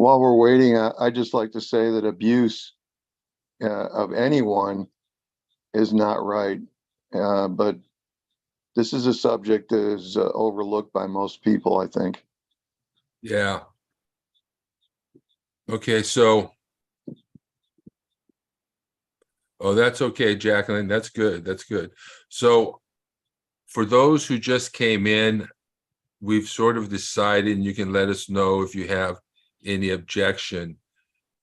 while we're waiting, I'd just like to say that abuse of anyone is not right. But this is a subject that is overlooked by most people, I think. Yeah. Okay, so, oh, that's okay, Jacqueline. That's good. That's good. So for those who just came in, we've sort of decided, and you can let us know if you have any objection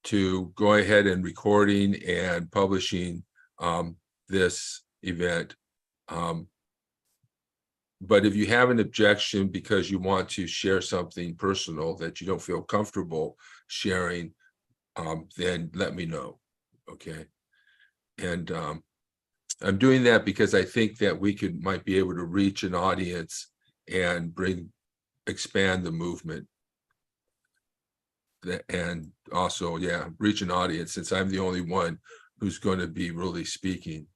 to go ahead and recording and publishing this event. But if you have an objection because you want to share something personal that you don't feel comfortable sharing, then let me know, okay? And I'm doing that because I think that we might be able to reach an audience and expand the movement. And also, yeah, reach an audience, since I'm the only one who's going to be really speaking.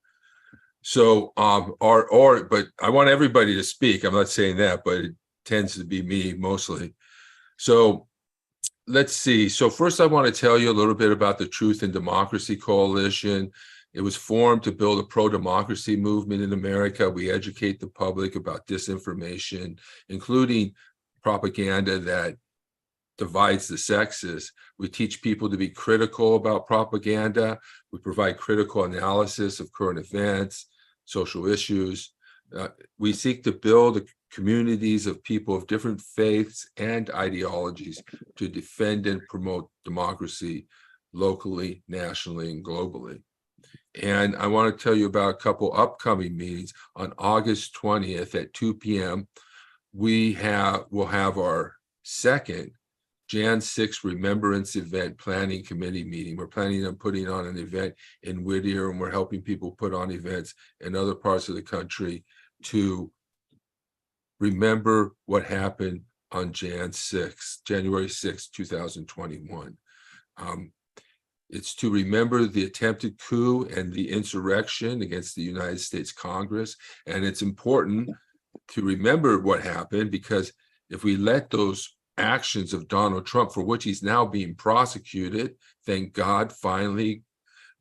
So, but I want everybody to speak. I'm not saying that, but it tends to be me mostly. So let's see. So first, I want to tell you a little bit about the Truth and Democracy Coalition. It was formed to build a pro-democracy movement in America. We educate the public about disinformation, including propaganda that divides the sexes. We teach people to be critical about propaganda. We provide critical analysis of current events, social issues. We seek to build communities of people of different faiths and ideologies to defend and promote democracy locally, nationally, and globally. And I want to tell you about a couple upcoming meetings. On August 20th at 2 p.m., we'll have our second Jan 6 Remembrance Event Planning Committee meeting. We're planning on putting on an event in Whittier, and we're helping people put on events in other parts of the country to remember what happened on January 6, 2021. It's to remember the attempted coup and the insurrection against the United States Congress. And it's important to remember what happened, because if we let those actions of Donald Trump, for which he's now being prosecuted, thank God, finally,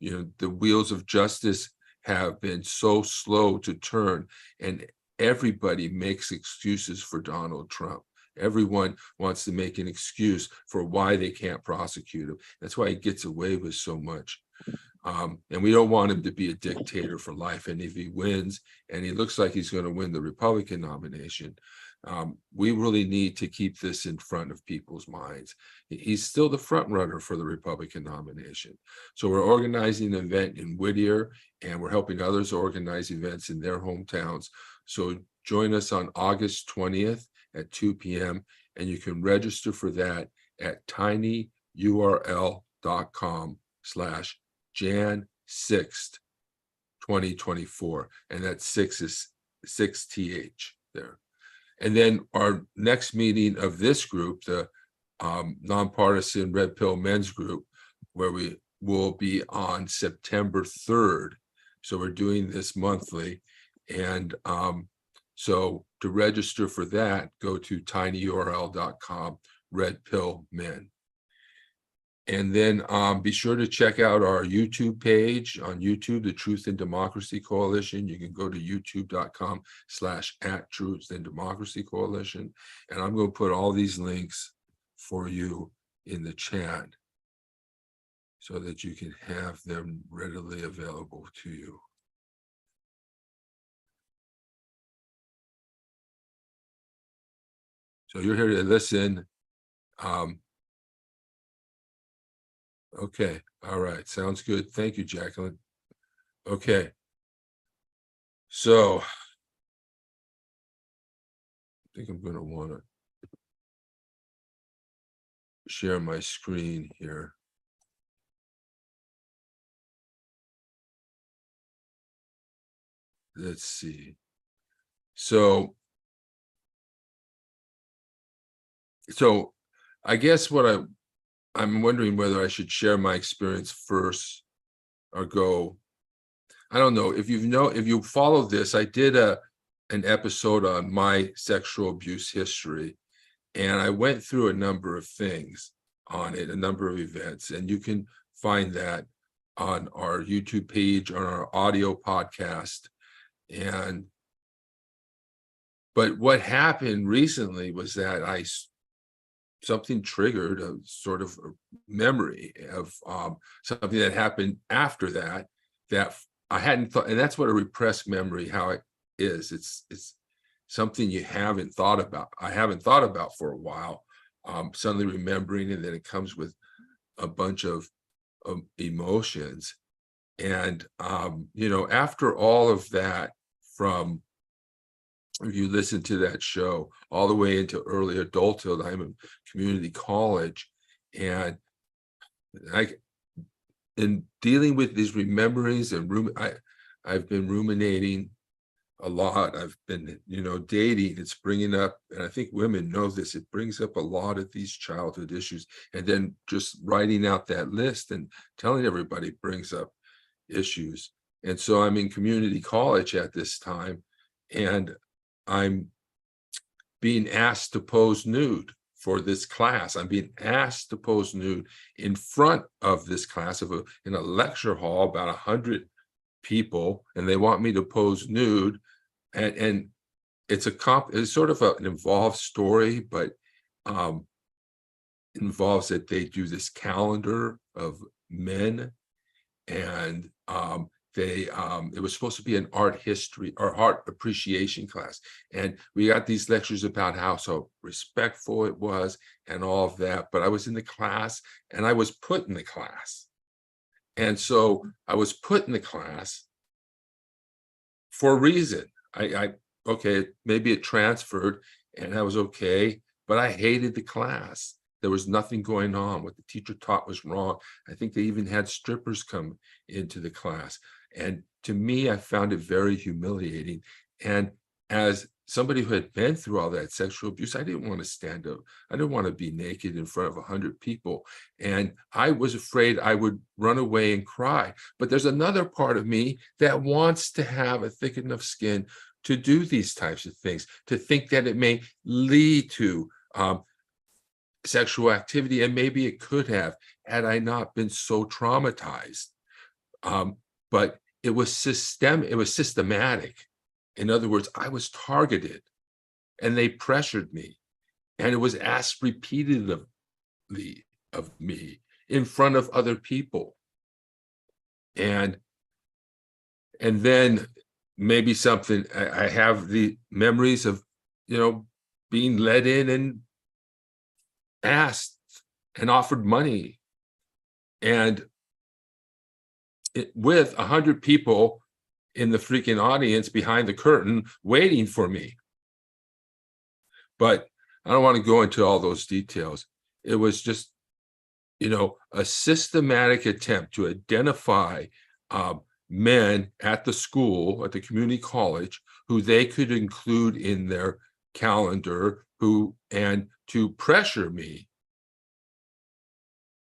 the wheels of justice have been so slow to turn, and everybody makes excuses for Donald Trump. Everyone wants to make an excuse for why they can't prosecute him. That's why he gets away with so much. And we don't want him to be a dictator for life. And if he wins, and he looks like he's going to win the Republican nomination, we really need to keep this in front of people's minds. He's still the front runner for the Republican nomination. So we're organizing an event in Whittier, and we're helping others organize events in their hometowns. So join us on August 20th at 2 p.m. and you can register for that at tinyurl.com/Jan6th 2024, and that 6 is 6th there. And then our next meeting of this group, the Nonpartisan Red Pill Men's Group, where we will be on September 3rd. So we're doing this monthly, and so to register for that, go to tinyurl.com/redpillmen. And then be sure to check out our YouTube page on YouTube, the Truth and Democracy Coalition. You can go to youtube.com/@Truth and Democracy Coalition. And I'm going to put all these links for you in the chat so that you can have them readily available to you. So you're here to listen. Okay, all right, sounds good. Thank you, Jacqueline. Okay, so I think I'm going to want to share my screen here. Let's see. So I guess what I'm wondering whether I should share my experience first or go. I don't know if you follow this. I did an episode on my sexual abuse history, and I went through a number of things. on it, a number of events, and you can find that on our YouTube page, on our audio podcast. But what happened recently was that something triggered a sort of a memory of something that happened after that I hadn't thought, and that's what a repressed memory, how it is. It's something you haven't thought about. I haven't thought about for a while. Suddenly remembering, and then it comes with a bunch of emotions. And after all of that, from if you listen to that show all the way into early adulthood, I'm in community college, and in dealing with these rememberings and I've been ruminating a lot. I've been, dating. It's bringing up, and I think women know this, it brings up a lot of these childhood issues. And then just writing out that list and telling everybody brings up issues. And so I'm in community college at this time, and I'm being asked to pose nude for this class. I'm being asked to pose nude in front of this class in a lecture hall, about 100 people, and they want me to pose nude. And it's sort of an involved story, but involves that they do this calendar of men, and it was supposed to be an art history or art appreciation class. And we got these lectures about how so respectful it was and all of that. But I was in the class, and I was put in the class. And so I was put in the class for a reason. Okay, maybe it transferred and I was okay, but I hated the class. There was nothing going on. What the teacher taught was wrong. I think they even had strippers come into the class. And to me, I found it very humiliating. And as somebody who had been through all that sexual abuse, I didn't want to stand up. I didn't want to be naked in front of 100 people. And I was afraid I would run away and cry. But there's another part of me that wants to have a thick enough skin to do these types of things, to think that it may lead to sexual activity, and maybe it could have, had I not been so traumatized. But it was systematic. In other words, I was targeted, and they pressured me, and it was asked repeatedly of me in front of other people. And then maybe something, I have the memories of, being let in and asked and offered money, and with 100 people in the freaking audience behind the curtain waiting for me. But I don't want to go into all those details. It was just, a systematic attempt to identify men at the school, at the community college, who they could include in their calendar, and to pressure me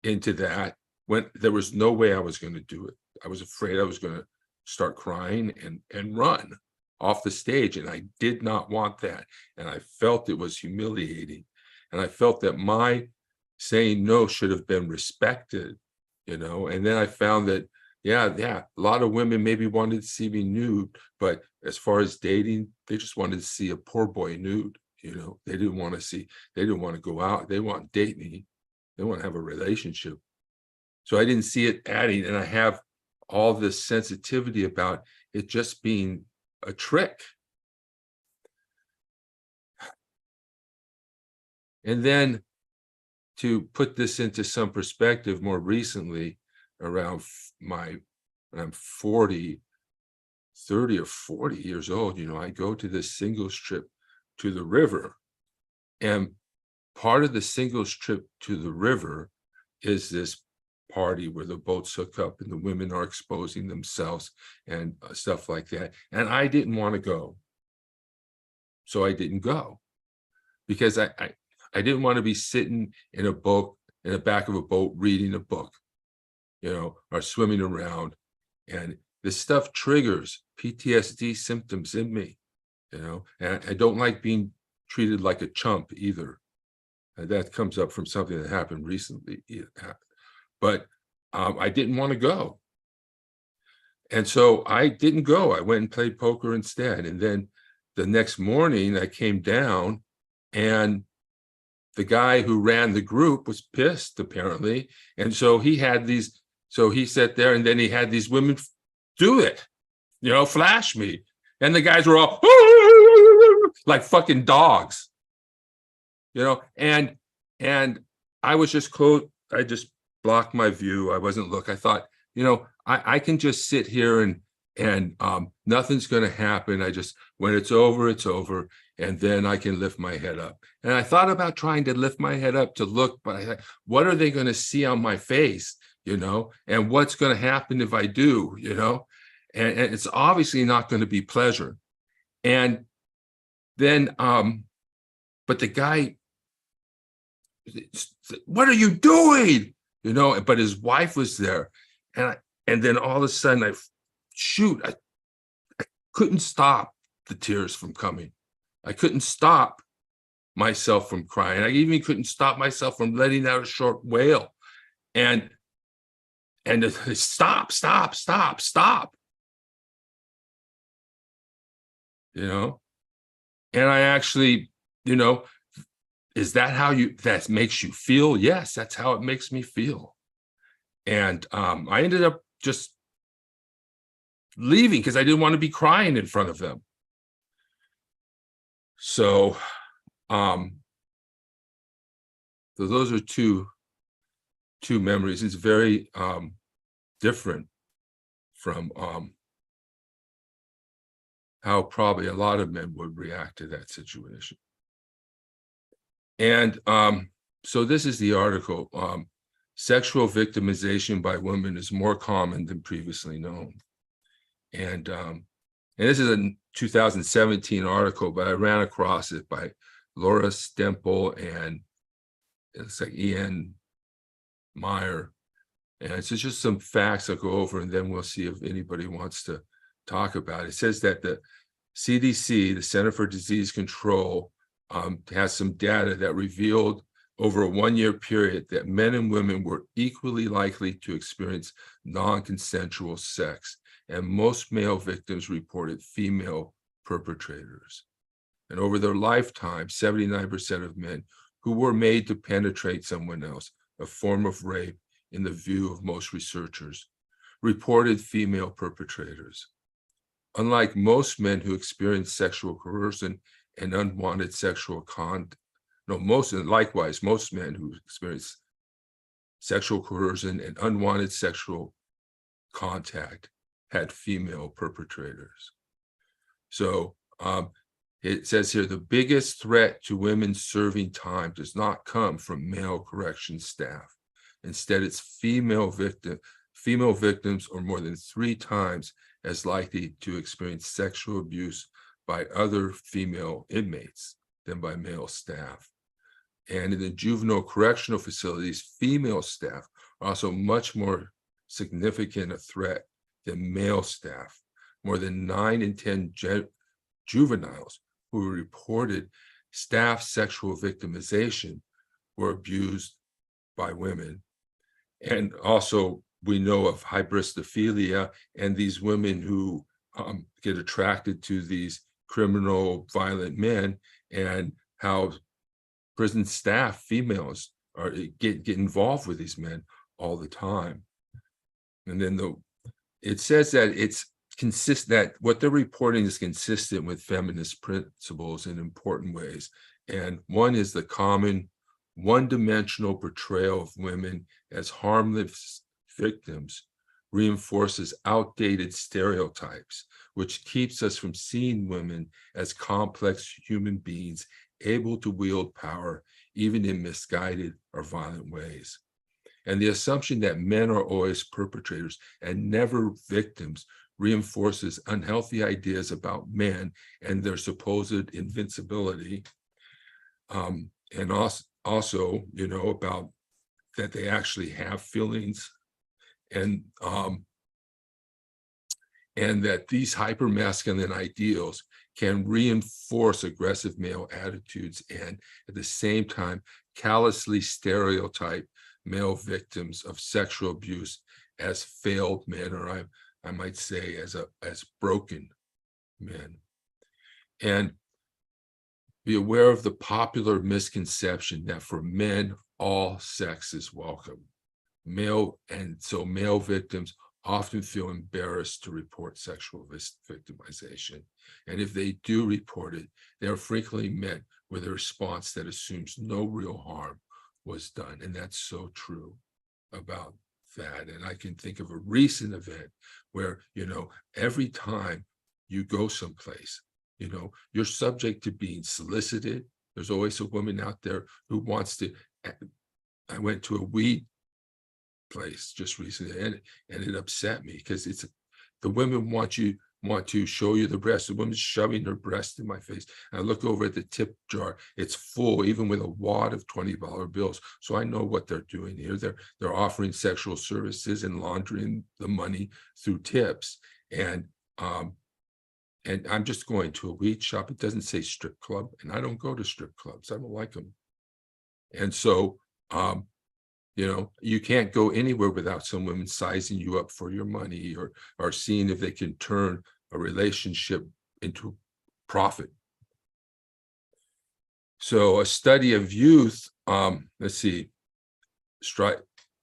into that when there was no way I was going to do it. I was afraid I was going to start crying and run off the stage, and I did not want that. And I felt it was humiliating, and I felt that my saying no should have been respected, And then I found that, yeah, a lot of women maybe wanted to see me nude, but as far as dating, they just wanted to see a poor boy nude. They didn't want to go out. They want to date me. They want to have a relationship. So I didn't see it adding, and I have all this sensitivity about it just being a trick. And then to put this into some perspective, more recently, around when I'm 30 or 40 years old, I go to this singles trip to the river. And part of the singles trip to the river is this party where the boats hook up and the women are exposing themselves and stuff like that. And I didn't want to go. So I didn't go, because I didn't want to be sitting in a boat, in the back of a boat, reading a book, or swimming around. And this stuff triggers PTSD symptoms in me, and I don't like being treated like a chump either. That comes up from something that happened recently. But I didn't want to go. And so I didn't go. I went and played poker instead. And then the next morning I came down, and the guy who ran the group was pissed, apparently. And so he sat there, and then he had these women do it, flash me. And the guys were all like fucking dogs, and I was just close. I just blocked my view. I wasn't I thought, I can just sit here and nothing's going to happen. When it's over, it's over. And then I can lift my head up. And I thought about trying to lift my head up to look, but I thought, what are they going to see on my face, and what's going to happen if I do, and it's obviously not going to be pleasure. And then, but the guy, what are you doing? But his wife was there. And then all of a sudden I couldn't stop the tears from coming. I couldn't stop myself from crying. I even couldn't stop myself from letting out a short wail. And stop. And I actually, is that how that makes you feel? Yes, that's how it makes me feel. And I ended up just leaving because I didn't want to be crying in front of them. So, so those are two memories. It's very different from how probably a lot of men would react to that situation. And so this is the article. Sexual victimization by women is more common than previously known. And this is a 2017 article, but I ran across it by Laura Stemple and it's like Ian Meyer. And it's just some facts I'll go over, and then we'll see if anybody wants to talk about it. It says that the CDC, the Center for Disease Control, has some data that revealed over a 1-year period that men and women were equally likely to experience non-consensual sex, and most male victims reported female perpetrators. And over their lifetime, 79% of men who were made to penetrate someone else, a form of rape in the view of most researchers, reported female perpetrators. Unlike most men who experience sexual coercion and unwanted sexual contact, likewise, most men who experience sexual coercion and unwanted sexual contact had female perpetrators. So it says here, the biggest threat to women serving time does not come from male corrections staff. Instead, it's female victims are more than 3 times as likely to experience sexual abuse by other female inmates than by male staff. And in the juvenile correctional facilities, female staff are also much more significant a threat than male staff. More than 9 in 10 juveniles who reported staff sexual victimization were abused by women. And also, we know of hybristophilia and these women who get attracted to these criminal, violent men, and how prison staff, females, get involved with these men all the time. And then it says that that what they're reporting is consistent with feminist principles in important ways. And one is the common one-dimensional portrayal of women as harmless victims reinforces outdated stereotypes, which keeps us from seeing women as complex human beings able to wield power, even in misguided or violent ways. And the assumption that men are always perpetrators and never victims reinforces unhealthy ideas about men and their supposed invincibility. And also, about that they actually have feelings, and that these hypermasculine ideals can reinforce aggressive male attitudes and at the same time callously stereotype male victims of sexual abuse as failed men, or I might say as broken men. And be aware of the popular misconception that for men, all sex is welcome. Male victims often feel embarrassed to report sexual victimization. And if they do report it, they are frequently met with a response that assumes no real harm was done. And that's so true about that. And I can think of a recent event where, every time you go someplace, you're subject to being solicited. There's always a woman out there who wants to. I went to a weed place just recently, and it upset me because the women want to show you the breast. The woman's shoving her breast in my face. And I look over at the tip jar; it's full, even with a wad of $20 bills. So I know what they're doing here. They're offering sexual services and laundering the money through tips. And I'm just going to a weed shop. It doesn't say strip club, and I don't go to strip clubs. I don't like them. And so, you can't go anywhere without some women sizing you up for your money or seeing if they can turn a relationship into profit. So a study of youth, let's see,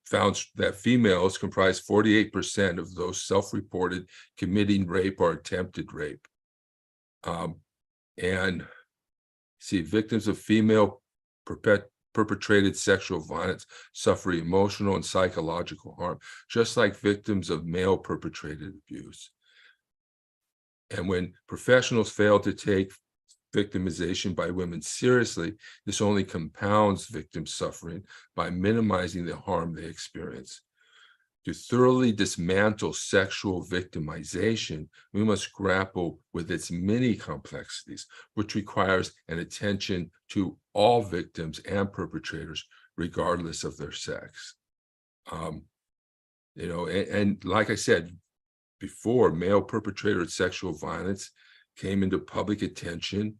found that females comprise 48% of those self-reported committing rape or attempted rape. And see, victims of female perpetrated sexual violence suffer emotional and psychological harm, just like victims of male perpetrated abuse. And when professionals fail to take victimization by women seriously, this only compounds victim suffering by minimizing the harm they experience. To thoroughly dismantle sexual victimization, we must grapple with its many complexities, which requires an attention to all victims and perpetrators, regardless of their sex. And like I said before, male perpetrated sexual violence came into public attention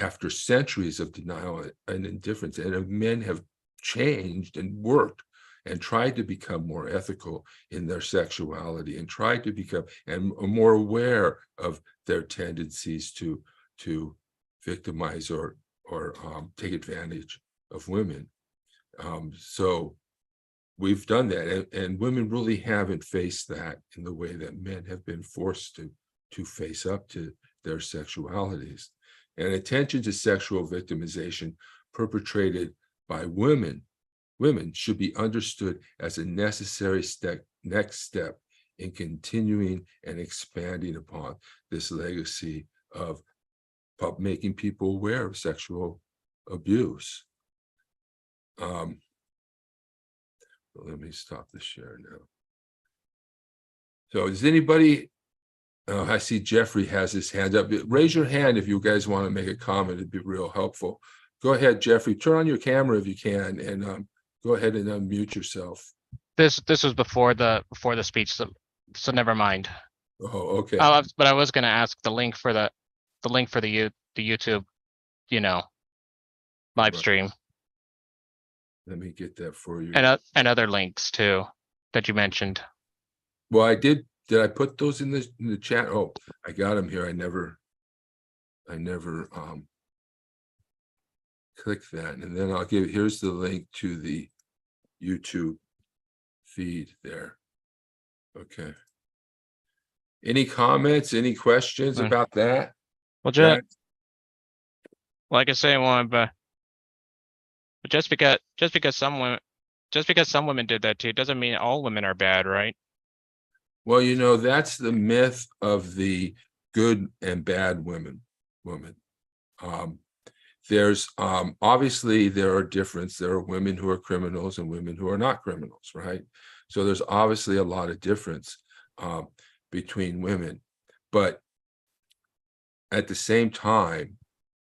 after centuries of denial and indifference, and men have changed and worked and tried to become more ethical in their sexuality and tried to become and more aware of their tendencies to victimize or take advantage of women. So we've done that, and women really haven't faced that in the way that men have been forced to face up to their sexualities. And attention to sexual victimization perpetrated by women should be understood as a necessary next step in continuing and expanding upon this legacy of making people aware of sexual abuse. Let me stop the share now. So does anybody, I see Jeffrey has his hand up. Raise your hand if you guys want to make a comment. It'd be real helpful. Go ahead, Jeffrey. Turn on your camera if you can, and go ahead and unmute yourself. This was before the speech, so never mind. Oh, okay. But I was going to ask the link for the YouTube, live stream. Let me get that for you. And other links too that you mentioned. Well, I did. Did I put those in the chat? Oh, I got them here. I never click that, and then I'll here's the link to the YouTube feed there. Okay. Any comments, any questions about that? Well, just like I say, but just because some women did that too doesn't mean all women are bad, right? Well, that's the myth of the good and bad women. There's obviously there are differences. There are women who are criminals and women who are not criminals, right? So there's obviously a lot of difference between women, but at the same time,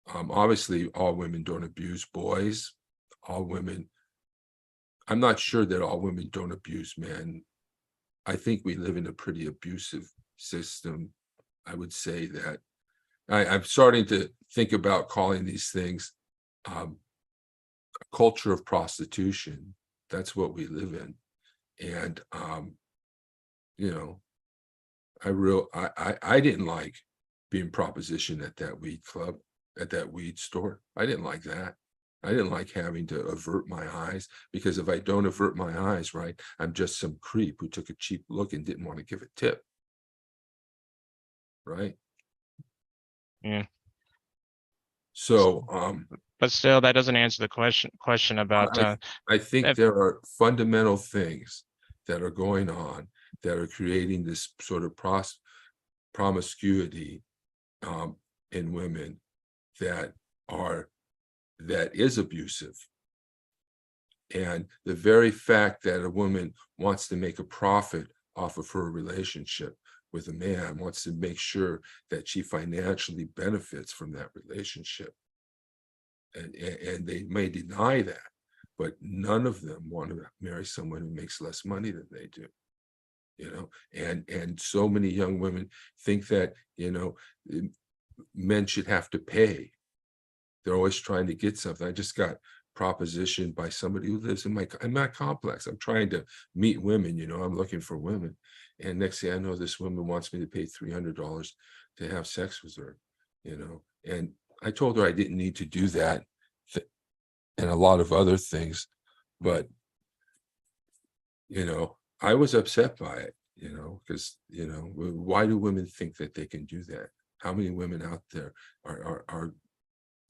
obviously all women don't abuse boys. All women, I'm not sure that all women don't abuse men. I think we live in a pretty abusive system. I would say that. I'm starting to think about calling these things culture of prostitution. That's what we live in. And, you know, I didn't like being propositioned at that weed club, at that weed store. I didn't like that. I didn't like having to avert my eyes, because if I don't avert my eyes, right, I'm just some creep who took a cheap look and didn't want to give a tip. Right? Yeah. So, But still, that doesn't answer the question about I think if- there are fundamental things that are going on that are creating this sort of promiscuity in women that is abusive. And the very fact that a woman wants to make a profit off of her relationship with a man, wants to make sure that she financially benefits from that relationship. And they may deny that, but none of them want to marry someone who makes less money than they do. You know, and so many young women think that, you know, men should have to pay. They're always trying to get something. I just got propositioned by somebody who lives in my complex. I'm trying to meet women, you know, I'm looking for women. And next thing I know, this woman wants me to pay $300 to have sex with her, you know. And I told her I didn't need to do that and a lot of other things, but, you know, I was upset by it, you know, because, you know, why do women think that they can do that? How many women out there are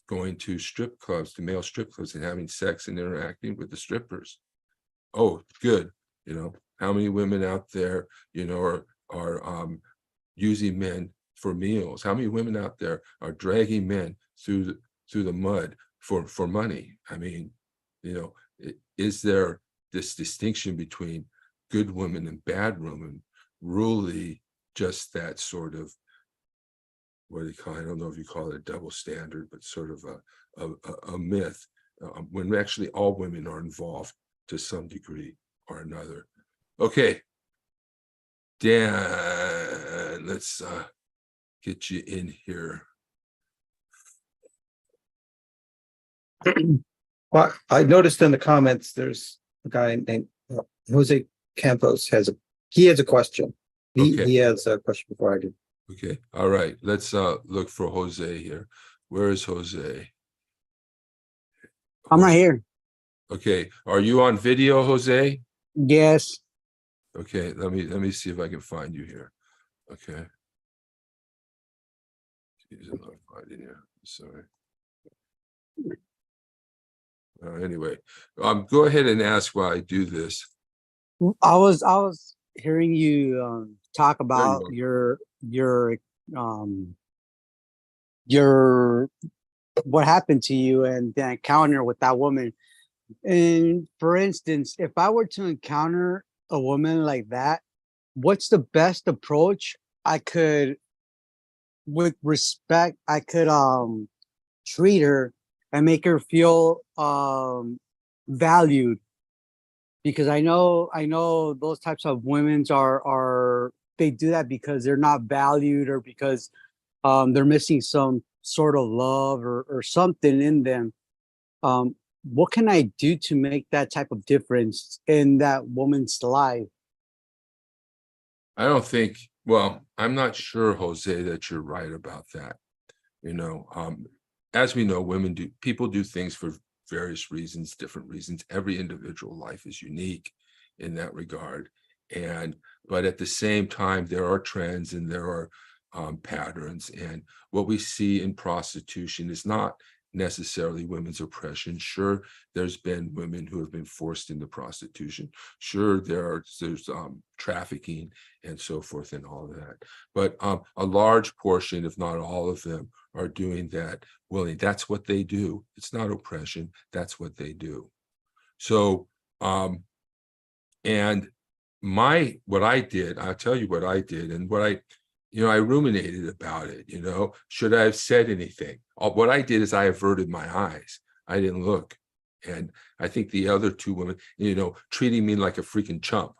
going to strip clubs, to male strip clubs, and having sex and interacting with the strippers? Oh, good. You know, how many women out there, you know, are using men for meals? How many women out there are dragging men through the mud for money? I mean, you know, is there this distinction between good women and bad women really just that sort of, what do you call it? I don't know if you call it a double standard, but sort of a myth, when actually all women are involved to some degree or another. Okay, Dan, let's get you in here. Well, I noticed in the comments, there's a guy named Jose Campos has a question. Okay. He has a question before I do. Okay, all right, let's look for Jose here. Where is Jose? I'm right here. Okay, are you on video, Jose? Yes. Okay, let me see if I can find you here. Okay. Jeez, I'm not finding you. Sorry. Anyway, go ahead and ask while I do this. I was hearing you talk about you your what happened to you and the encounter with that woman. And for instance, if I were to encounter a woman like that, what's the best approach I could, with respect, I could treat her and make her feel valued? Because I know those types of women's are they do that because they're not valued, or because they're missing some sort of love or something in them. What can I do to make that type of difference in that woman's life? I don't think, well, I'm not sure, Jose, that you're right about that. You know, as we know, people do things for various reasons, different reasons. Every individual life is unique in that regard. But at the same time, there are trends and there are patterns. And what we see in prostitution is not necessarily women's oppression. Sure, there's been women who have been forced into prostitution. Sure, there's trafficking and so forth and all of that. But a large portion, if not all of them, are doing that willingly. That's what they do. It's not oppression. That's what they do. So, and what I did, I'll tell you what I did, and I ruminated about it, should I have said anything? What I did is I averted my eyes. I didn't look. And I think the other two women, treating me like a freaking chump,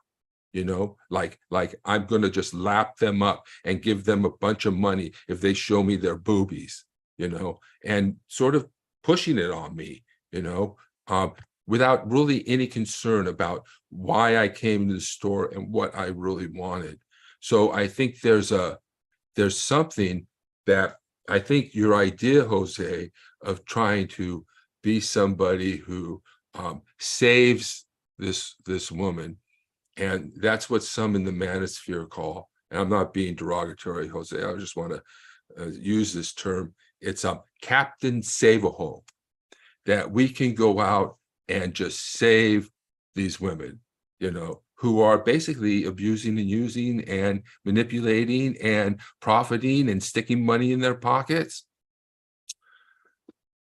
like I'm going to just lap them up and give them a bunch of money if they show me their boobies, and sort of pushing it on me, without really any concern about why I came to the store and what I really wanted. So I think there's something that I think your idea, Jose, of trying to be somebody who saves this woman, and that's what some in the manosphere call, and I'm not being derogatory, Jose, I just want to use this term, it's a Captain Save-A-Hole, that we can go out and just save these women, you know, who are basically abusing and using and manipulating and profiting and sticking money in their pockets.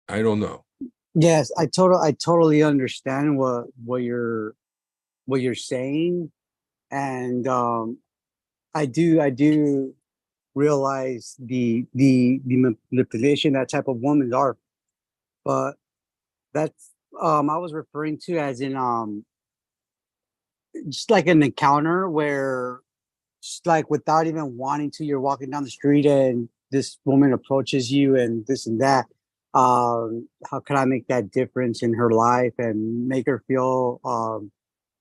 I don't know. Yes, I totally understand what you're saying, and I do realize the manipulation that type of women are, but that's I was referring to as in just like an encounter where just like without even wanting to, you're walking down the street and this woman approaches you and this and that. How can I make that difference in her life and make her feel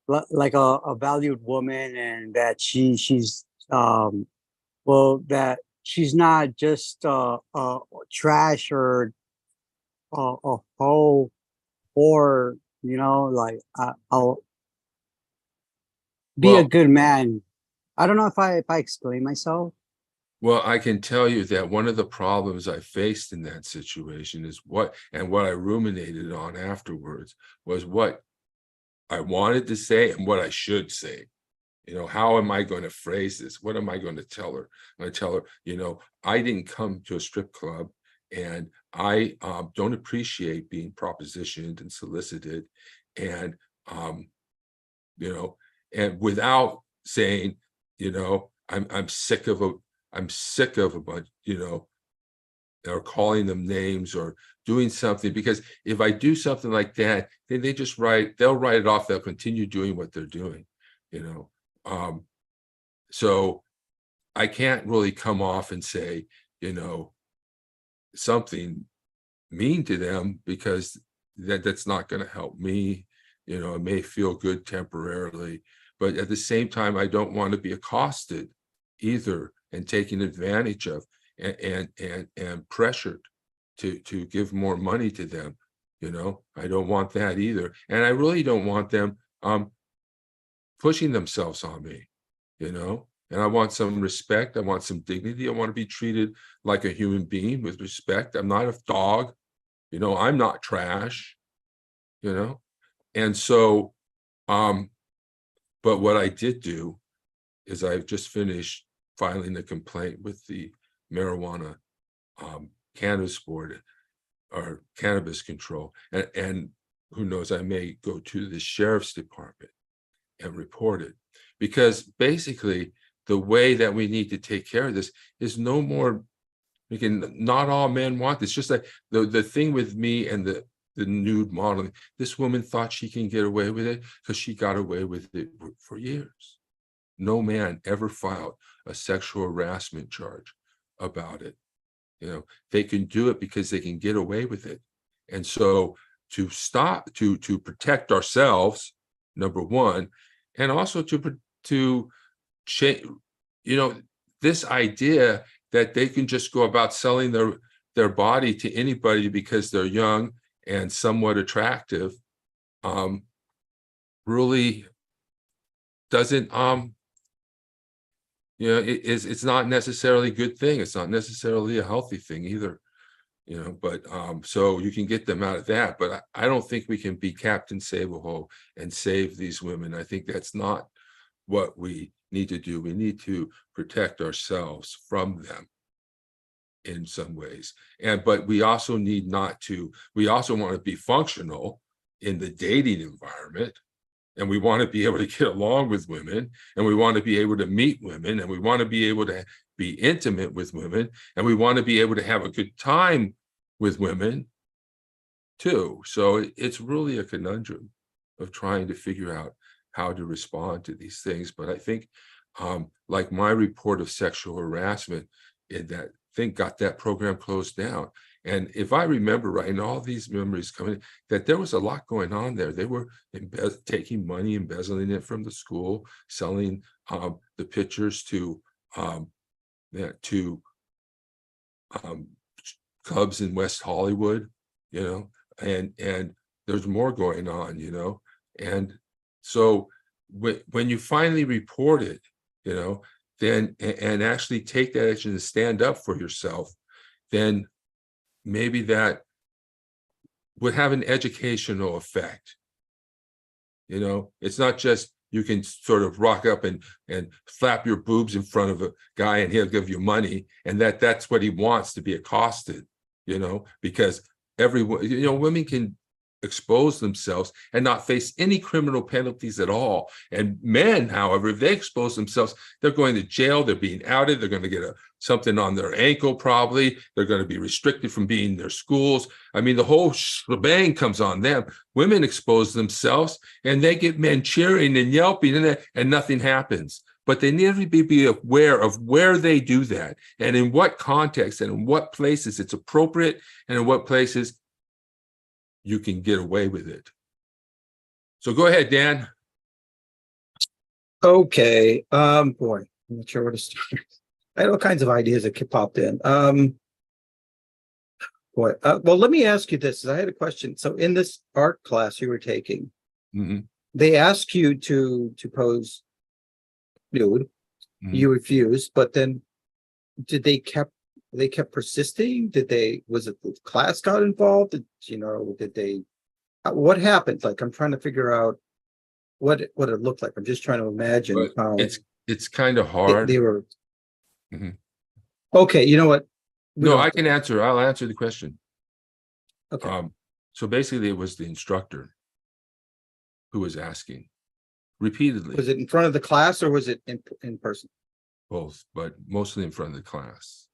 like a valued woman, and that she's well, that she's not just trash or a hoe, or like I'll be a Well, good man. I don't know if I explain myself. well, I can tell you that one of the problems I faced in that situation is what I ruminated on afterwards was what I wanted to say and what I should say. You know, how am I going to phrase this? What am I going to tell her? I'm going to tell her, you know, I didn't come to a strip club, and I don't appreciate being propositioned and solicited, and you know, and without saying, you know, I'm sick of a bunch, you know, or calling them names or doing something, because if I do something like that, then they'll write it off. They'll continue doing what they're doing, you know. So I can't really come off and say, you know, something mean to them, because that's not going to help me. You know, it may feel good temporarily, but at the same time, I don't want to be accosted either and taken advantage of and pressured to give more money to them. You know, I don't want that either, and I really don't want them pushing themselves on me. You know, and I want some respect. I want some dignity. I want to be treated like a human being with respect. I'm not a dog. You know, I'm not trash. You know, and so, but what I did do is I've just finished filing a complaint with the marijuana cannabis board, or cannabis control, and who knows, I may go to the sheriff's department and report it, because basically the way that we need to take care of this is no more. Not all men want this. Just like the thing with me and the nude modeling, this woman thought she can get away with it because she got away with it for years. No man ever filed a sexual harassment charge about it. You know, they can do it because they can get away with it. And so to protect ourselves, number one, and also to change, you know, this idea that they can just go about selling their body to anybody because they're young and somewhat attractive, really doesn't, you know, it's not necessarily a good thing. It's not necessarily a healthy thing either, you know, but so you can get them out of that, but I don't think we can be Captain Save-A-Hole and save these women. I think that's not what we need to do. We need to protect ourselves from them in some ways, but we also need not to. We also want to be functional in the dating environment, and we want to be able to get along with women, and we want to be able to meet women, and we want to be able to be intimate with women, and we want to be able to have a good time with women too. So it's really a conundrum of trying to figure out how to respond to these things. But I think like my report of sexual harassment in that thing got that program closed down. And if I remember right, and all these memories coming, that there was a lot going on there. They were taking money, embezzling it from the school, selling the pictures to clubs in West Hollywood, and there's more going on, and so when you finally report it, then and actually take that action and stand up for yourself, then maybe that would have an educational effect. It's not just you can sort of rock up and flap your boobs in front of a guy and he'll give you money, and that's what he wants, to be accosted, because everyone, women can expose themselves and not face any criminal penalties at all. And men, however, if they expose themselves, they're going to jail, they're being outed, they're going to get something on their ankle, probably. They're going to be restricted from being in their schools. I mean, the whole shebang comes on them. Women expose themselves and they get men cheering and yelping and nothing happens. But they need to be aware of where they do that and in what context and in what places it's appropriate and in what places you can get away with it. So go ahead, Dan. Okay, boy, I'm not sure where to start. I had all kinds of ideas that popped in. Well, let me ask you this. I had a question. So in this art class you were taking, they asked you to pose nude. You refused, but then they kept persisting? Was it the class got involved? What happened? Like, I'm trying to figure out what it looked like. I'm just trying to imagine how it's kind of hard. they were. Okay, you know what? No, I can answer. I'll answer the question. Okay. So basically it was the instructor who was asking repeatedly. Was it in front of the class or was it in person? Both, but mostly in front of the class.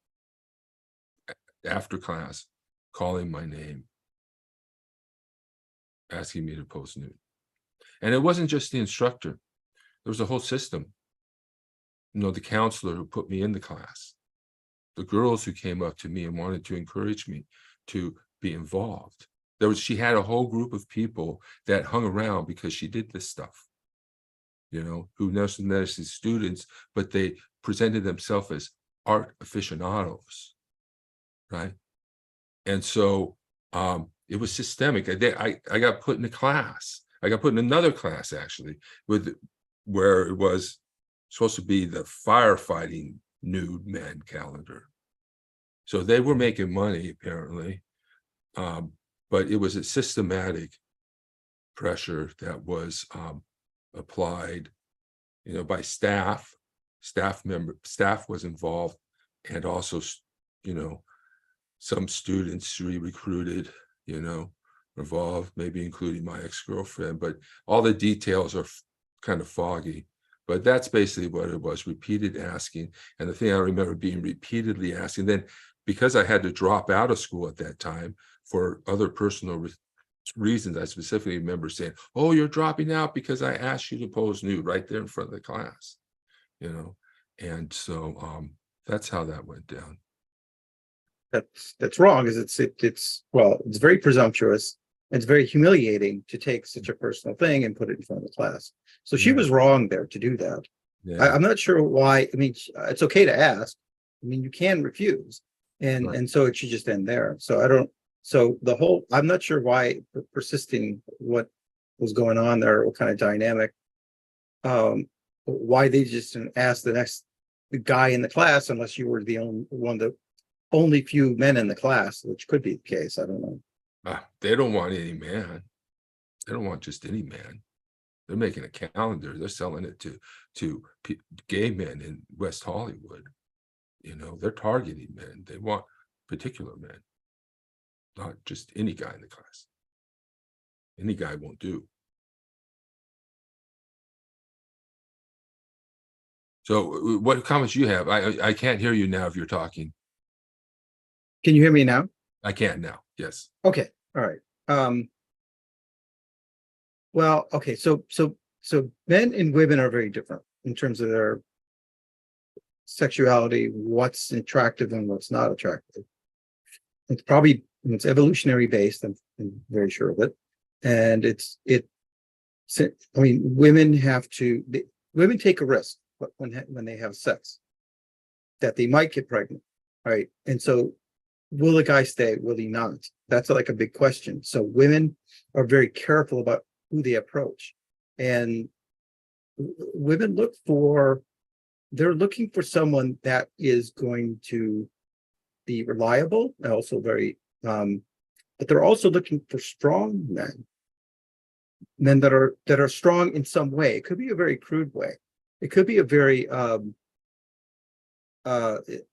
After class, calling my name, asking me to post nude. And it wasn't just the instructor. There was a whole system. The counselor who put me in the class, the girls who came up to me and wanted to encourage me to be involved. She had a whole group of people that hung around because she did this stuff, who necessarily students, but they presented themselves as art aficionados. Right. And so it was systemic. I got put in a class. I got put in another class, actually, where it was supposed to be the firefighting nude men calendar. So they were making money, apparently. But it was a systematic pressure that was applied, by staff. Staff was involved, and also, some students recruited, involved, maybe including my ex-girlfriend, but all the details are kind of foggy. But that's basically what it was, repeated asking. And the thing I remember being repeatedly asking, then because I had to drop out of school at that time for other personal reasons, I specifically remember saying, "Oh, you're dropping out because I asked you to pose nude right there in front of the class," And so that's how that went down. That's wrong. It's very presumptuous. It's very humiliating to take such a personal thing and put it in front of the class. So she was wrong there to do that. Yeah. I'm not sure why. I mean, it's okay to ask. I mean, you can refuse, and so it should just end there. So I'm not sure why persisting what was going on there, what kind of dynamic, why they just didn't ask the guy in the class unless you were the only few men in the class, which could be the case. I don't know. They don't want any man. They don't want just any man. They're making a calendar. They're selling it to gay men in West Hollywood. They're targeting men. They want particular men, not just any guy in the class. Any guy won't do. So what comments you have? I can't hear you now if you're talking. Can you hear me now? I can now. Yes. Okay. All right. Well, okay. So men and women are very different in terms of their sexuality, what's attractive and what's not attractive. It's probably, it's evolutionary based. I'm very sure of it. And I mean, women women take a risk when they have sex that they might get pregnant, right? And so, will the guy stay? Will he not? That's like a big question. So women are very careful about who they approach, and women they're looking for someone that is going to be reliable and also very, but they're also looking for strong men that are strong in some way. It could be a very crude way. It could be a very the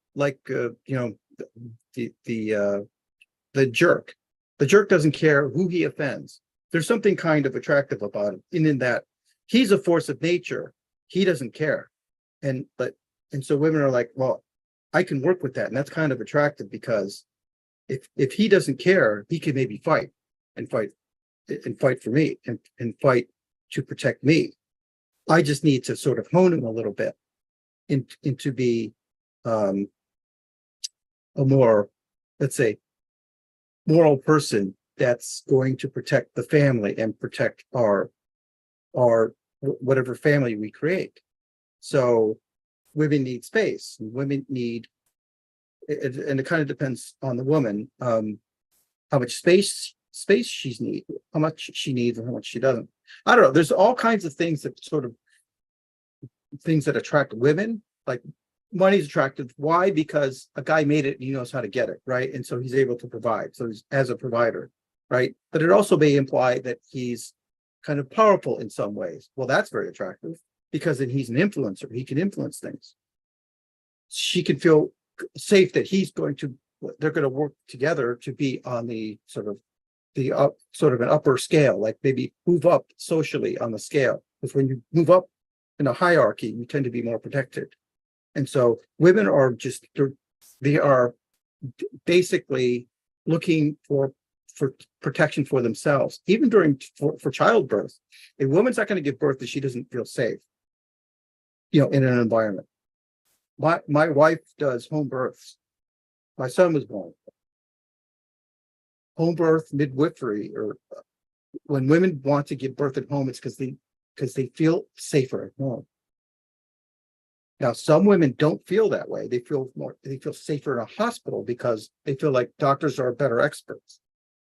jerk. The jerk doesn't care who he offends. There's something kind of attractive about him, in that he's a force of nature. He doesn't care. And so women are like, well, I can work with that. And that's kind of attractive, because if he doesn't care, he can maybe fight for me and fight to protect me. I just need to sort of hone him a little bit into be a more, let's say, moral person that's going to protect the family and protect our whatever family we create. So women need space. Women need, and it kind of depends on the woman, how much space she needs, how much she needs and how much she doesn't. I don't know. There's all kinds of things that attract women. Like, money's attractive. Why? Because a guy made it and he knows how to get it, right? And so he's able to provide. So he's as a provider, right? But it also may imply that he's kind of powerful in some ways. Well, that's very attractive, because then he's an influencer. He can influence things. She can feel safe that they're going to work together to be on the sort of an upper scale, like maybe move up socially on the scale. Because when you move up in a hierarchy, you tend to be more protected. And so women are they are basically looking for protection for themselves, even for childbirth. A woman's not going to give birth if she doesn't feel safe, in an environment. My wife does home births. My son was born. Home birth, midwifery, or when women want to give birth at home, it's because they feel safer at home. Now, some women don't feel that way. They feel safer in a hospital because they feel like doctors are better experts.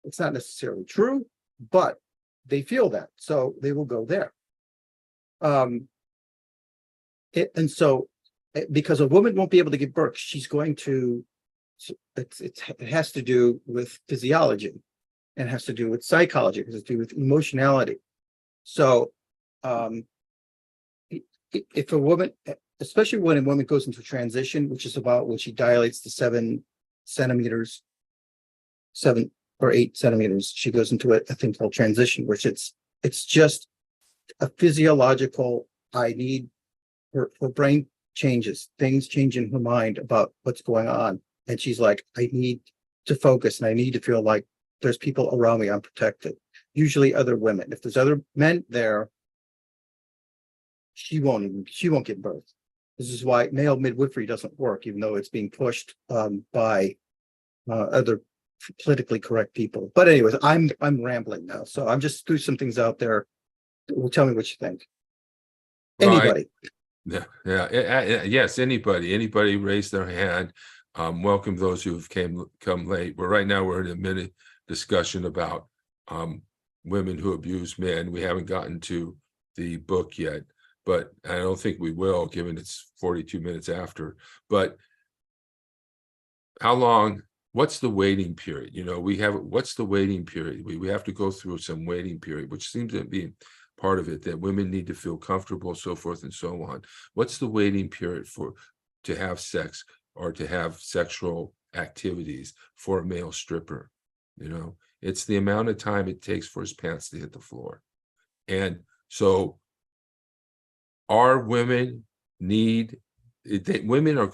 It's not necessarily true, but they feel that, so they will go there. Because a woman won't be able to give birth, she's going to. It has to do with physiology, and has to do with psychology, it has to do with emotionality. So, if a woman, especially when a woman goes into transition, which is about when she dilates to 7 or 8 centimeters, she goes into a thing called transition, which it's just a physiological, her brain changes, things change in her mind about what's going on. And she's like, I need to focus, and I need to feel like there's people around me, I'm protected. Usually other women. If there's other men there, she won't give birth. This is why male midwifery doesn't work, even though it's being pushed by other politically correct people. But anyways, I'm rambling now, so I'm just threw some things out there. Tell me what you think. Anybody? Right. Yeah. Yes. Anybody raise their hand. Welcome those who've come late. Right now we're in a minute discussion about women who abuse men. We haven't gotten to the book yet, but I don't think we will, given it's 42 minutes after. But how long? What's the waiting period? What's the waiting period? We have to go through some waiting period, which seems to be part of it, that women need to feel comfortable, so forth and so on. What's the waiting period to have sex or to have sexual activities for a male stripper? It's the amount of time it takes for his pants to hit the floor. And so women are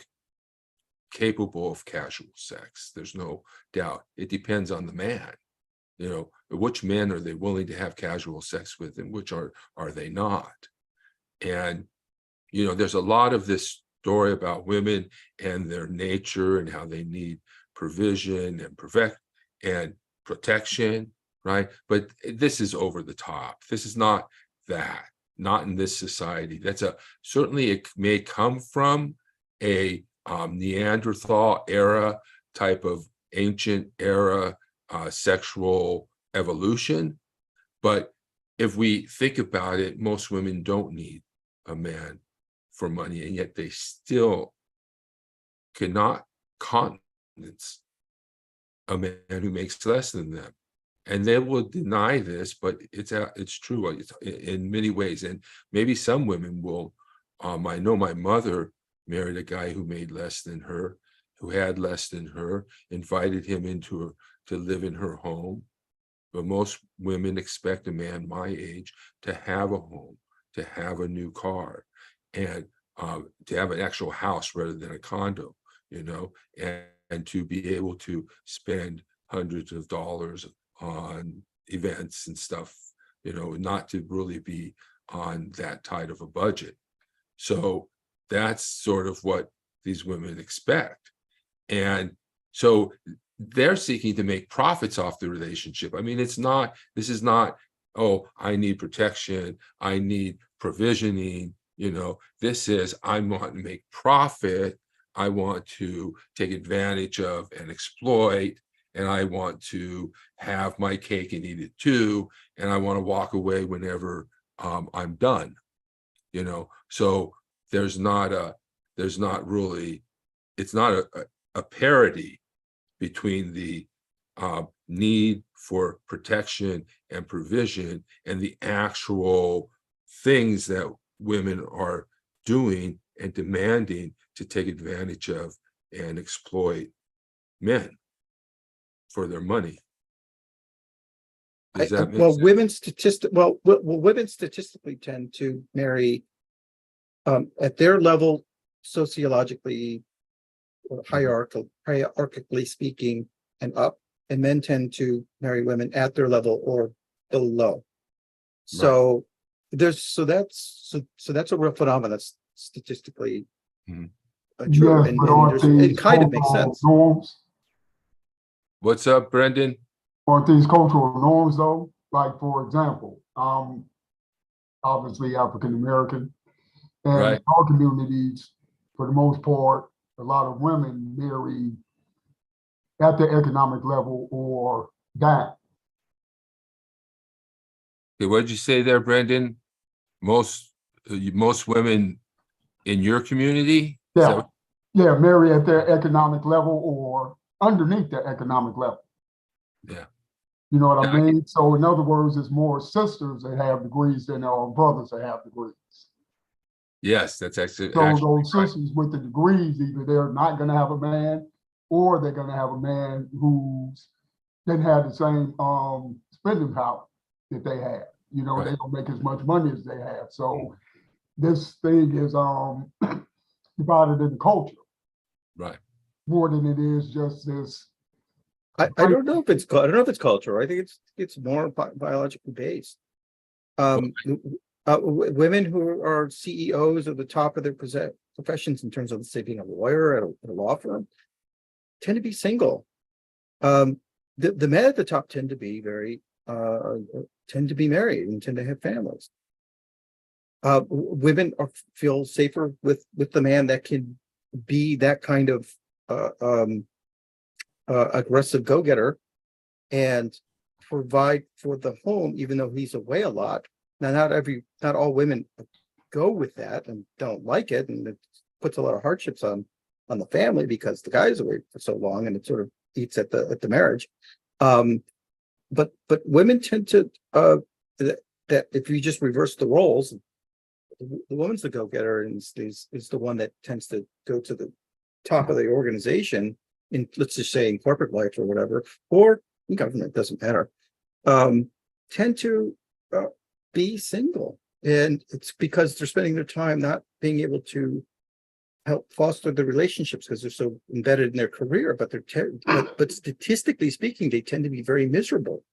capable of casual sex. There's no doubt. It depends on the man. Which men are they willing to have casual sex with, and which are they not? And there's a lot of this story about women and their nature and how they need provision and protection, right? But this is over the top. This is not that, not in this society. Certainly it may come from a Neanderthal era type of ancient era sexual evolution. But if we think about it, most women don't need a man for money, and yet they still cannot countenance a man who makes less than them. And they will deny this, but it's true in many ways. And maybe some women will. I know my mother married a guy who made less than her, who had less than her, invited him to live in her home. But most women expect a man my age to have a home, to have a new car, and to have an actual house rather than a condo, and to be able to spend hundreds of dollars on events and stuff, not to really be on that tight of a budget. So that's sort of what these women expect. And so they're seeking to make profits off the relationship. I mean, this is not, oh, I need protection, I need provisioning, this is, I want to make profit, I want to take advantage of and exploit, and I want to have my cake and eat it too, and I want to walk away whenever I'm done, So it's not a parity between the need for protection and provision and the actual things that women are doing and demanding to take advantage of and exploit men for their money. Does that make sense? Women statistically tend to marry at their level, sociologically or hierarchically speaking, and up, and men tend to marry women at their level or below. So that's a real phenomenon that's statistically true, Yes, and but aren't it these kind of makes cultural sense. norms? What's up, Brendan? Aren't these cultural norms though? Like, for example, obviously African American, and Right. in our communities, for the most part, a lot of women marry at the economic level or down. Okay, what did you say there, Brendan? Most women in your community? Is Yeah, that- yeah, marry at their economic level or underneath their economic level. Yeah. You know what Yeah, I mean? So in other words, it's more sisters that have degrees than there are brothers that have degrees. Yes, that's actually So those right. sisters with the degrees, either they're not going to have a man, or they're going to have a man who's didn't have the same spending power that they have. They don't make as much money as they have. So this thing is divided into culture, Right. more than it is just this. I don't know if it's cultural. I think it's more biologically based. Women who are CEOs at the top of their professions, in terms of, say, being a lawyer at a law firm, tend to be single. The men at the top tend to be married and tend to have families. Women feel safer with the man that can be that kind of aggressive go-getter and provide for the home, even though he's away a lot. Now, not all women go with that and don't like it, and it puts a lot of hardships on the family because the guy's away for so long, and it sort of eats at the marriage. But women tend to that if you just reverse the roles, the woman's the go-getter and is the one that tends to go to the top of the organization, in, let's just say, in corporate life or whatever, or in government, doesn't matter, tend to be single. And it's because they're spending their time not being able to help foster the relationships because they're so embedded in their career, but but statistically speaking, they tend to be very miserable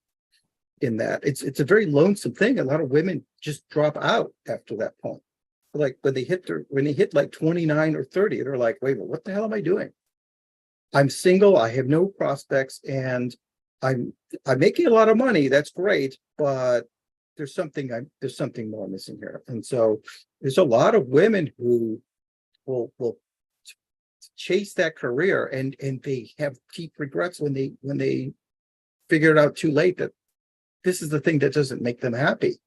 in that. It's a very lonesome thing. A lot of women just drop out after that point. Like when they hit like 29 or 30, they're like, wait, what the hell am I doing? I'm single, I have no prospects, and I'm making a lot of money. That's great, but there's something more missing here. And so there's a lot of women who will chase that career, and they have deep regrets when they figure it out too late that this is the thing that doesn't make them happy.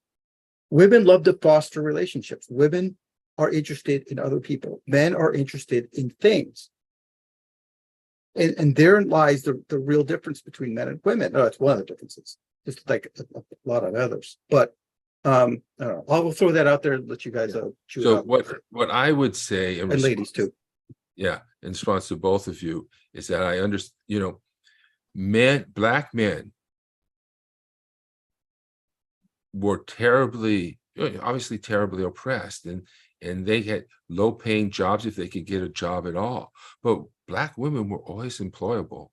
Women love to foster relationships. Women are interested in other people. Men are interested in things. And therein lies the real difference between men and women. No, it's one of the differences, just like a lot of others. But I don't know. I'll throw that out there and let you guys chew it So up. what I would say, And ladies too. yeah, in response to both of you, is that I understand, black men were obviously terribly oppressed, and they had low paying jobs if they could get a job at all. But black women were always employable.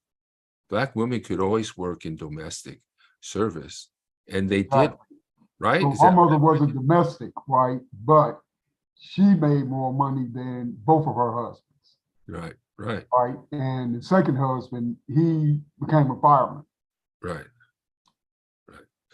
Black women could always work in domestic service, and they did, right? So Is her that mother wasn't domestic, right? But she made more money than both of her husbands, right? Right, right? And the second husband, he became a fireman. right.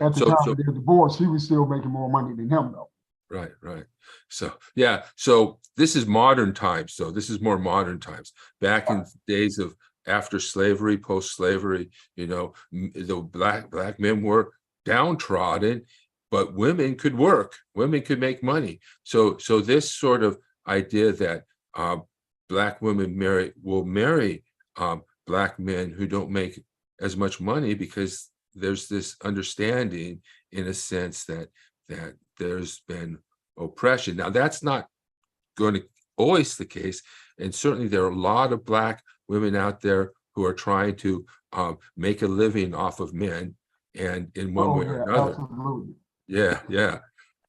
At the So, time of their divorce, she was still making more money than him, though. right. So, yeah. So this is modern times. So this is more modern times. Back in days of after slavery, post slavery, the black men were downtrodden, but women could work. Women could make money. So this sort of idea that black women will marry black men who don't make as much money, because there's this understanding, in a sense, that there's been oppression. Now, that's not going to always the case, and certainly there are a lot of black women out there who are trying to make a living off of men, and in one way or another. Absolutely. Yeah.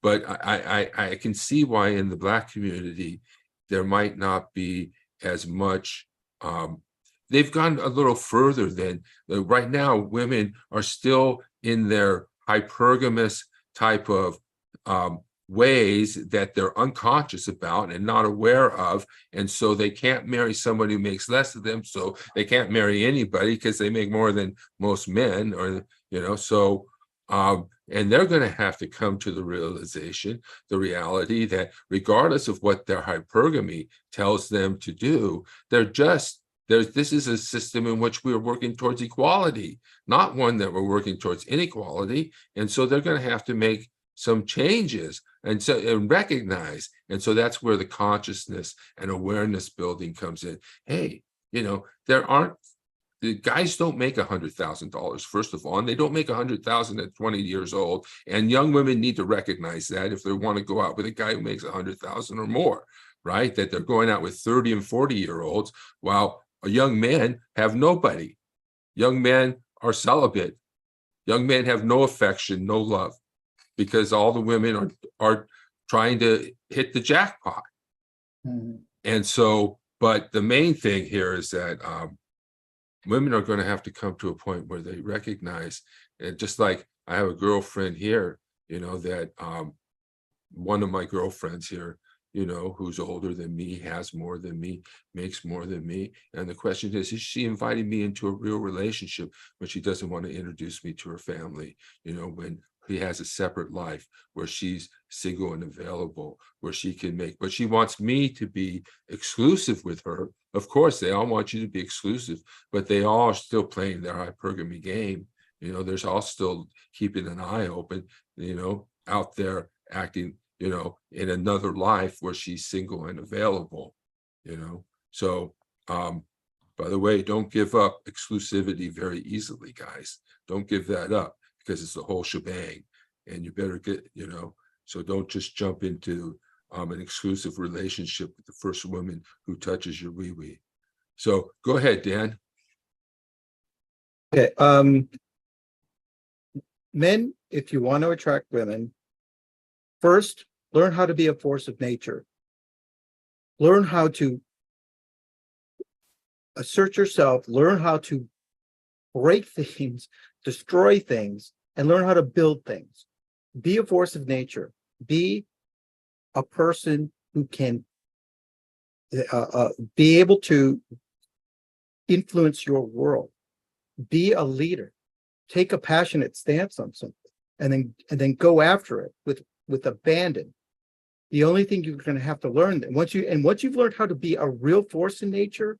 But I can see why in the black community there might not be as much. They've gone a little further than right now. Women are still in their hypergamous type of ways that they're unconscious about and not aware of, and so they can't marry someone who makes less of them. So they can't marry anybody because they make more than most men, or so. And they're going to have to come to the reality that regardless of what their hypergamy tells them to do, this is a system in which we are working towards equality, not one that we're working towards inequality. And so they're going to have to make some changes and recognize. And so that's where the consciousness and awareness building comes in. Hey, the guys don't make $100,000, first of all, and they don't make $100,000 at 20 years old. And young women need to recognize that if they want to go out with a guy who makes $100,000 or more, right? That they're going out with 30 and 40-year-olds, while young men have nobody. Young men are celibate. Young men have no affection, no love, because all the women are trying to hit the jackpot. Mhm. And so, but the main thing here is that women are going to have to come to a point where they recognize, and just like I have a girlfriend here, that one of my girlfriends here, who's older than me, has more than me, makes more than me. And the question is she inviting me into a real relationship when she doesn't want to introduce me to her family, when he has a separate life where she's single and available, where she can but she wants me to be exclusive with her. Of course, they all want you to be exclusive, but they all are still playing their hypergamy game. There's all still keeping an eye open, out there acting, in another life where she's single and available, So, by the way, don't give up exclusivity very easily, guys. Don't give that up, because it's the whole shebang, and you better so don't just jump into an exclusive relationship with the first woman who touches your wee-wee. So go ahead, Dan. Okay. Men, if you want to attract women, first, learn how to be a force of nature. Learn how to assert yourself, learn how to break things, destroy things, and learn how to build things. Be a force of nature. Be a person who can be able to influence your world. Be a leader. Take a passionate stance on something, and then go after it with abandon. The only thing you're going to have to learn, once you've learned how to be a real force in nature,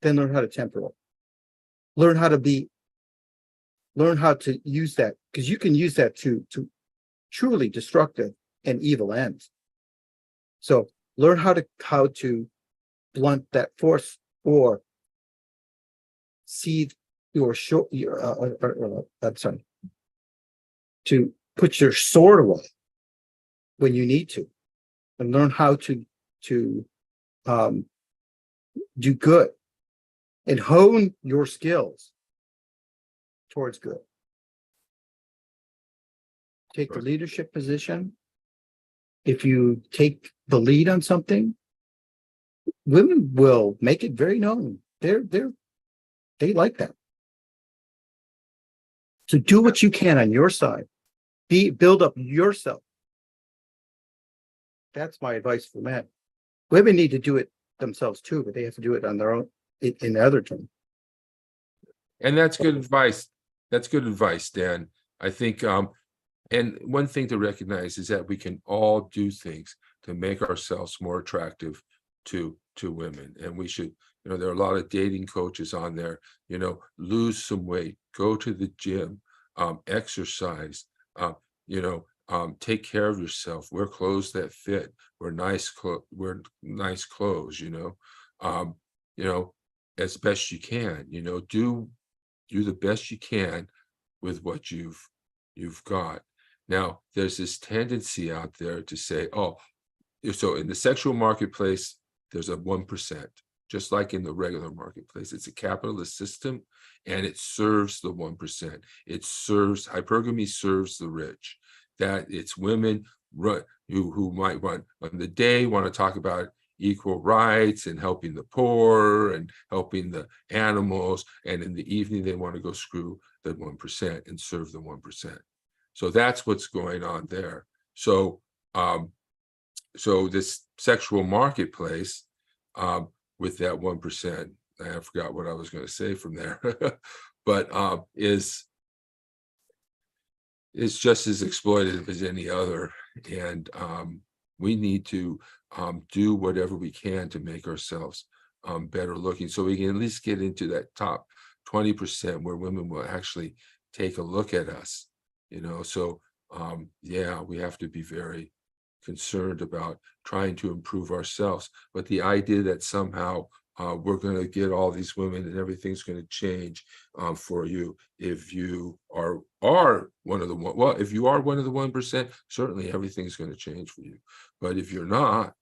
then learn how to temper it. Learn how to use that, because you can use that to truly destructive and evil ends. So learn how to blunt that force, or see to put your sword away when you need to, and learn how to do good and hone your skills towards good. Take the leadership position. If you take the lead on something, women will make it very known. They like that. So do what you can on your side. Build up yourself. That's my advice for men. Women need to do it themselves too, but they have to do it on their own in the other term. And that's good advice. That's good advice, Dan. I think, and one thing to recognize is that we can all do things to make ourselves more attractive to women. And we should, there are a lot of dating coaches on there, lose some weight, go to the gym, exercise, take care of yourself, wear clothes that fit, wear nice clothes, as best you can, do the best you can with what you've got. Now, there's this tendency out there to say, oh, so in the sexual marketplace, there's a 1%, just like in the regular marketplace. It's a capitalist system, and it serves the 1%. Hypergamy serves the rich. That it's women who might want on the day want to talk about equal rights and helping the poor and helping the animals, and in the evening they want to go screw the 1% and serve the 1%. So that's what's going on there. So this sexual marketplace, with that 1%, I forgot what I was going to say from there, but is just as exploitative as any other. And we need to do whatever we can to make ourselves better looking, so we can at least get into that top 20% where women will actually take a look at us. So yeah, we have to be very concerned about trying to improve ourselves. But the idea that somehow we're going to get all these women and everything's going to change for you if you are one of the one. Well, if you are one of the 1%, certainly everything's going to change for you. But if you're not,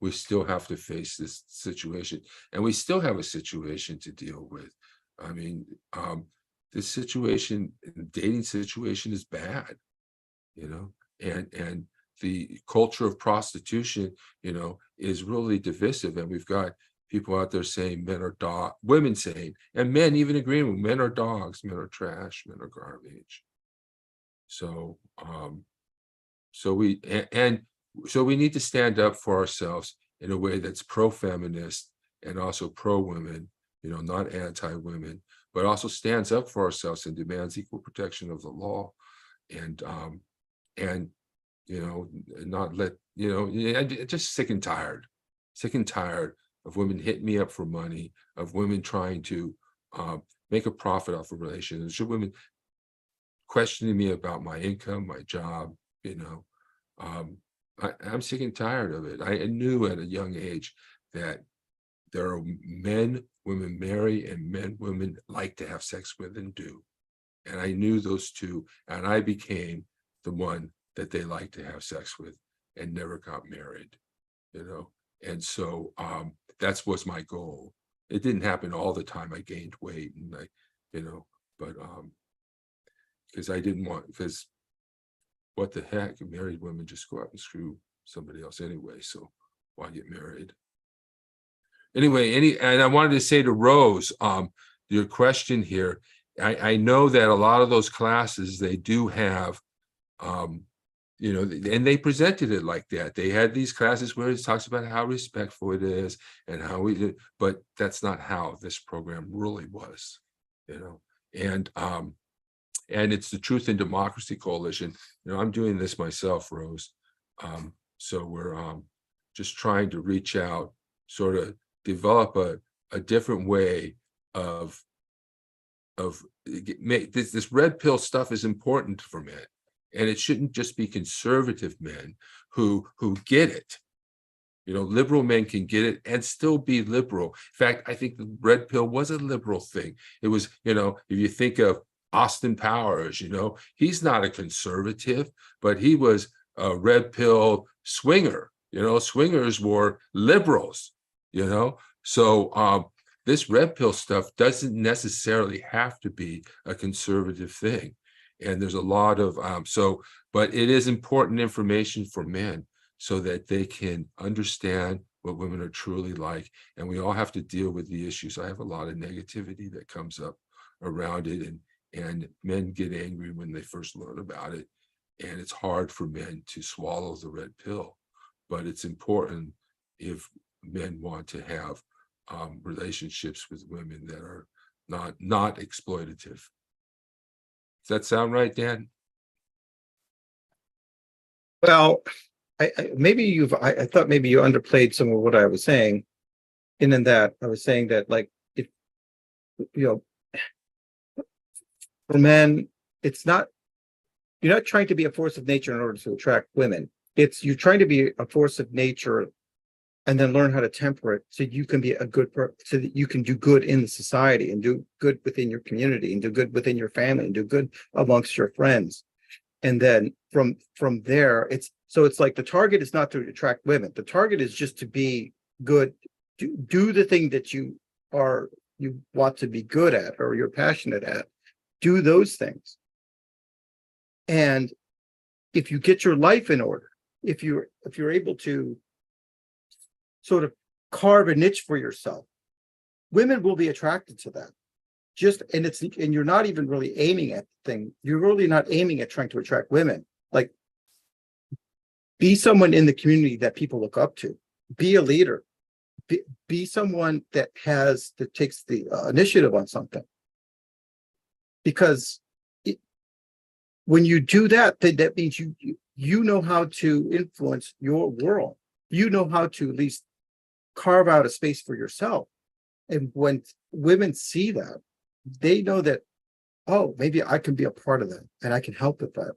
we still have to face this situation, and we still have a situation to deal with. I mean, this situation, dating situation, is bad, and the culture of prostitution, is really divisive. And we've got people out there saying men are dogs, women saying, and men even agreeing with men are dogs, men are trash, men are garbage. So, so we need to stand up for ourselves in a way that's pro-feminist and also pro-women, not anti-women, but also stands up for ourselves and demands equal protection of the law, and not let, just sick and tired of women hitting me up for money, of women trying to make a profit off of relations, of women questioning me about my income, my job. I'm sick and tired of it. I knew at a young age that there are men women marry and men women like to have sex with and do. And I knew those two, and I became the one that they like to have sex with and never got married, And so that was my goal. It didn't happen all the time. I gained weight and but because I didn't want, because what the heck, married women just go out and screw somebody else anyway. So why get married? Anyway, and I wanted to say to Rose, your question here, I know that a lot of those classes, they do have and they presented it like that. They had these classes where it talks about how respectful it is and how we did, but that's not how this program really was, and it's the Truth and Democracy Coalition. I'm doing this myself, Rose. So we're just trying to reach out, sort of develop a different way of this red pill stuff is important for men, and it shouldn't just be conservative men who get it. Liberal men can get it and still be liberal. In fact, I think the red pill was a liberal thing. It was, if you think of Austin Powers, he's not a conservative, but he was a red pill swinger. Swingers were liberals, so this red pill stuff doesn't necessarily have to be a conservative thing. And there's a lot of but it is important information for men so that they can understand what women are truly like. And we all have to deal with the issues. I have a lot of negativity that comes up around it, and men get angry when they first learn about it. And it's hard for men to swallow the red pill, but it's important if men want to have relationships with women that are not exploitative. Does that sound right, Dan? Well, I thought maybe you underplayed some of what I was saying. And in that I was saying that, like, if for men, you're not trying to be a force of nature in order to attract women. You're trying to be a force of nature and then learn how to temper it so you can be so that you can do good in the society and do good within your community and do good within your family and do good amongst your friends. And then from there, it's like the target is not to attract women. The target is just to be good, do the thing that you want to be good at or you're passionate at. Do those things. And if you get your life in order, if you're able to sort of carve a niche for yourself, women will be attracted to that. And you're not even really aiming at the thing. You're really not aiming at trying to attract women. Like, be someone in the community that people look up to. Be a leader. Be someone that takes the initiative on something. Because when you do that, that means you know how to influence your world. You know how to at least carve out a space for yourself. And when women see that, they know that, oh, maybe I can be a part of that and I can help with that.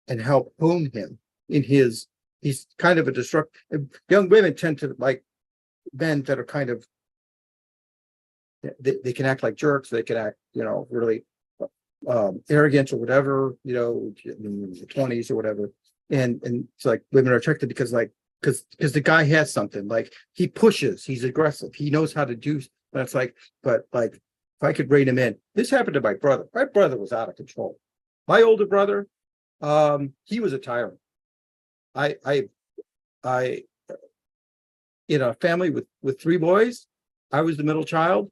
And help hone him in he's kind of a destructive. Young women tend to like men that are kind of, they can act like jerks. They can act, really arrogant or whatever, in the 20s or whatever. And it's like women are attracted because the guy has something, like he pushes, he's aggressive, he knows how to do. But it's like, if I could rein him in. This happened to my brother. My brother was out of control. My older brother, he was a tyrant. I in a family with three boys, I was the middle child,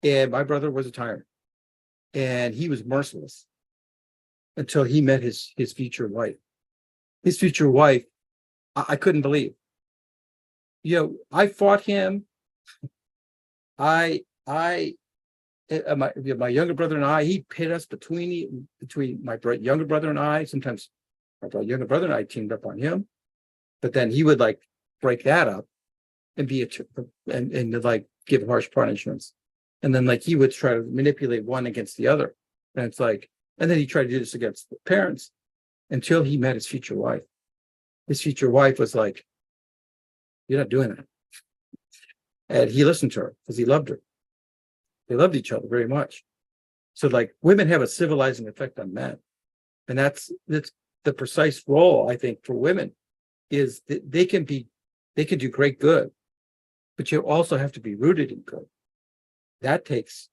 and my brother was a tyrant. And he was merciless until he met his future wife. His future wife, I couldn't believe. I fought him. My younger brother and I, he pit us between my younger brother and I. Sometimes my younger brother and I teamed up on him, but then he would like break that up and and like give harsh punishments. And then like he would try to manipulate one against the other. And it's like, and then he tried to do this against the parents until he met his future wife. His future wife was like, you're not doing that. And he listened to her because he loved her. They loved each other very much. So like women have a civilizing effect on men. And that's the precise role, I think, for women is that they can do great good, but you also have to be rooted in good. That takes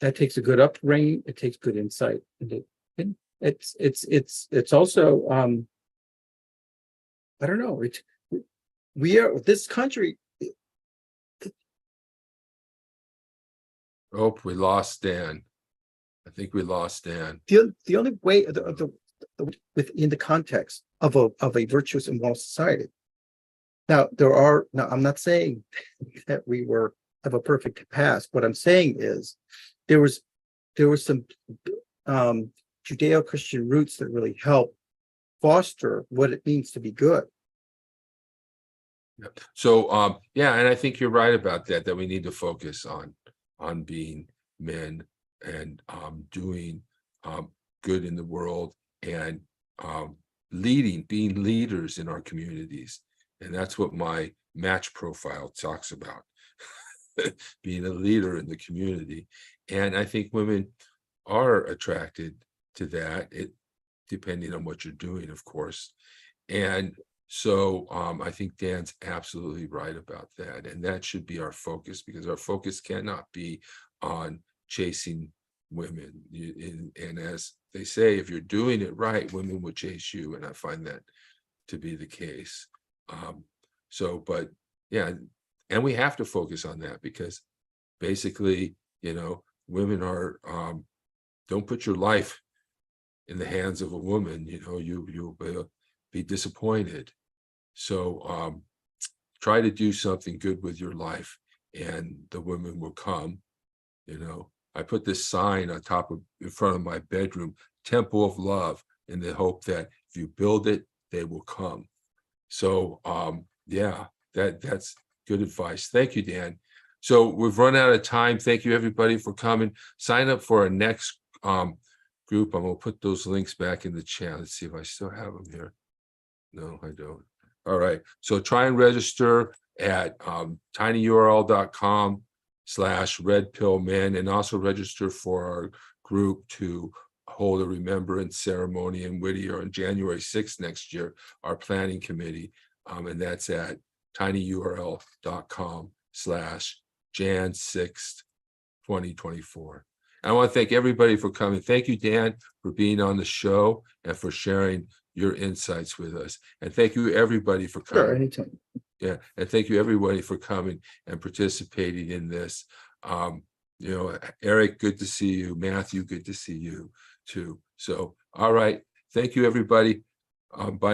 a good upbringing. It takes good insight. And it's also I don't know. This country. Oh, we lost Dan. I think we lost Dan. The only way within the context of a virtuous and moral society. Now, I'm not saying that we have a perfect past. What I'm saying is there was some Judeo-Christian roots that really help foster what it means to be good. So, yeah, and I think you're right about that we need to focus on being men and doing good in the world and being leaders in our communities. And that's what my match profile talks about, being a leader in the community. And I think women are attracted to that, depending on what you're doing, of course. And so I think Dan's absolutely right about that. And that should be our focus, because our focus cannot be on chasing women. And as they say, if you're doing it right, women will chase you. And I find that to be the case. But yeah, and we have to focus on that, because basically, women are, don't put your life in the hands of a woman, you'll be disappointed. So try to do something good with your life and the women will come. I put this sign on in front of my bedroom, Temple of Love, in the hope that if you build it, they will come. So yeah, that's good advice. Thank you, Dan. So we've run out of time. Thank you, everybody, for coming. Sign up for our next group. I'm gonna put those links back in the chat. Let's see if I still have them here. No, I don't. All right. So try and register at tinyurl.com/redpillmen, and also register for our group to hold a remembrance ceremony in Whittier on January 6th next year, our planning committee. And that's at tinyurl.com/Jan 6th, 2024. I want to thank everybody for coming. Thank you, Dan, for being on the show and for sharing your insights with us. And thank you, everybody, for coming. Sure, anytime. Yeah, and thank you, everybody, for coming and participating in this. Eric, good to see you. Matthew, good to see you too. So, all right. Thank you, everybody. Bye.